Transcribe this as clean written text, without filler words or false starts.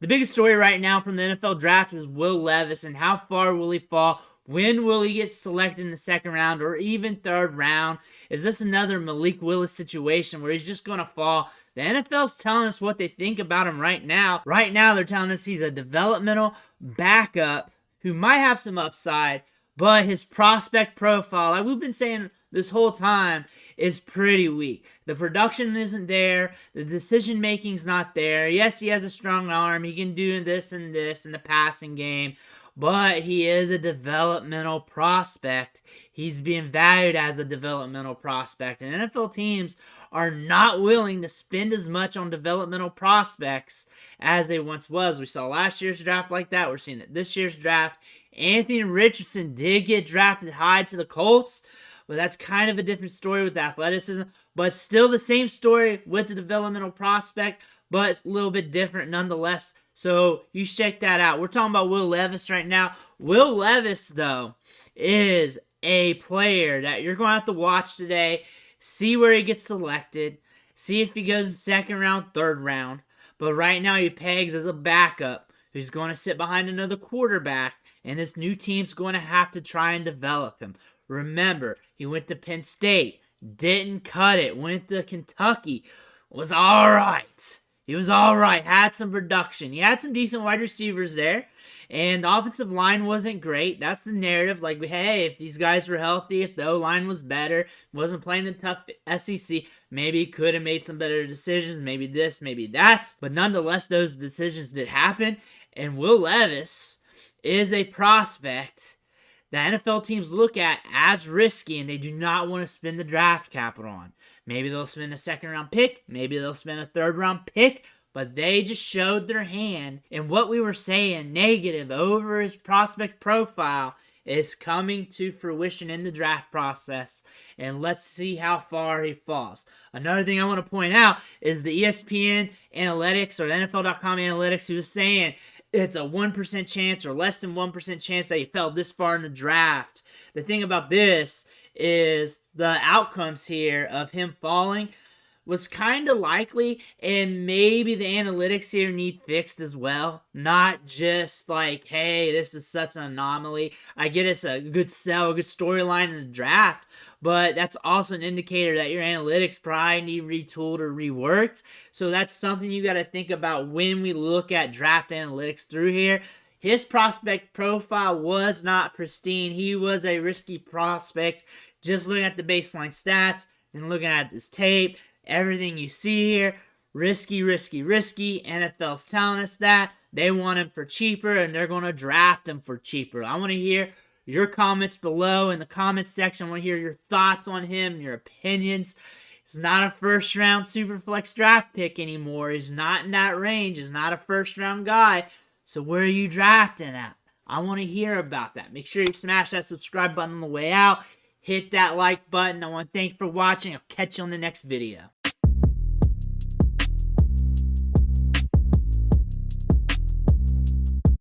The biggest story right now from the NFL draft is Will Levis and how far will he fall? When will he get selected in the second round or even third round? Is this another Malik Willis situation where he's just going to fall? The NFL's telling us what they think about him right now. Right now, they're telling us he's a developmental backup who might have some upside, but his prospect profile, like we've been saying this whole time, is pretty weak. The production isn't there. The decision making's not there. Yes, he has a strong arm. He can do this and this in the passing game, but he is a developmental prospect. He's being valued as a developmental prospect, and NFL teams are not willing to spend as much on developmental prospects as they once was. We saw last year's draft like that. We're seeing it this year's draft. Anthony Richardson did get drafted high to the Colts, but that's kind of a different story with athleticism. But still the same story with the developmental prospect, but it's a little bit different nonetheless. So you check that out. We're talking about Will Levis right now. Will Levis, though, is a player that you're going to have to watch today. See where he gets selected. See if he goes in second round, third round. But right now he pegs as a backup who's going to sit behind another quarterback. And this new team's going to have to try and develop him. Remember, he went to Penn State. Didn't cut it. Went to Kentucky. Was all right. He was all right. Had some production. He had some decent wide receivers there. And the offensive line wasn't great. That's the narrative. Like, hey, if these guys were healthy, if the O-line was better, wasn't playing in tough SEC, maybe he could have made some better decisions. Maybe this, maybe that. But nonetheless, those decisions did happen. And Will Levis is a prospect that NFL teams look at as risky, and they do not want to spend the draft capital on. Maybe they'll spend a second-round pick. Maybe they'll spend a third-round pick. But they just showed their hand, and what we were saying negative over his prospect profile is coming to fruition in the draft process, and let's see how far he falls. Another thing I want to point out is the ESPN analytics, or the NFL.com analytics, who was saying it's a 1% chance or less than 1% chance that he fell this far in the draft. The thing about this is the outcomes here of him falling was kind of likely, and maybe the analytics here need fixed as well. Not just like, hey, this is such an anomaly. I get it's a good sell, a good storyline in the draft, but that's also an indicator that your analytics probably need retooled or reworked. So that's something you got to think about when we look at draft analytics through here. His prospect profile was not pristine. He was a risky prospect. Just looking at the baseline stats and looking at this tape, everything you see here, risky, risky, risky. NFL's telling us that. They want him for cheaper, and they're going to draft him for cheaper. I want to hear your comments below in the comments section. I want to hear your thoughts on him, your opinions. He's not a first-round Superflex draft pick anymore. He's not in that range. He's not a first-round guy. So where are you drafting at? I want to hear about that. Make sure you smash that subscribe button on the way out. Hit that like button. I want to thank you for watching. I'll catch you on the next video.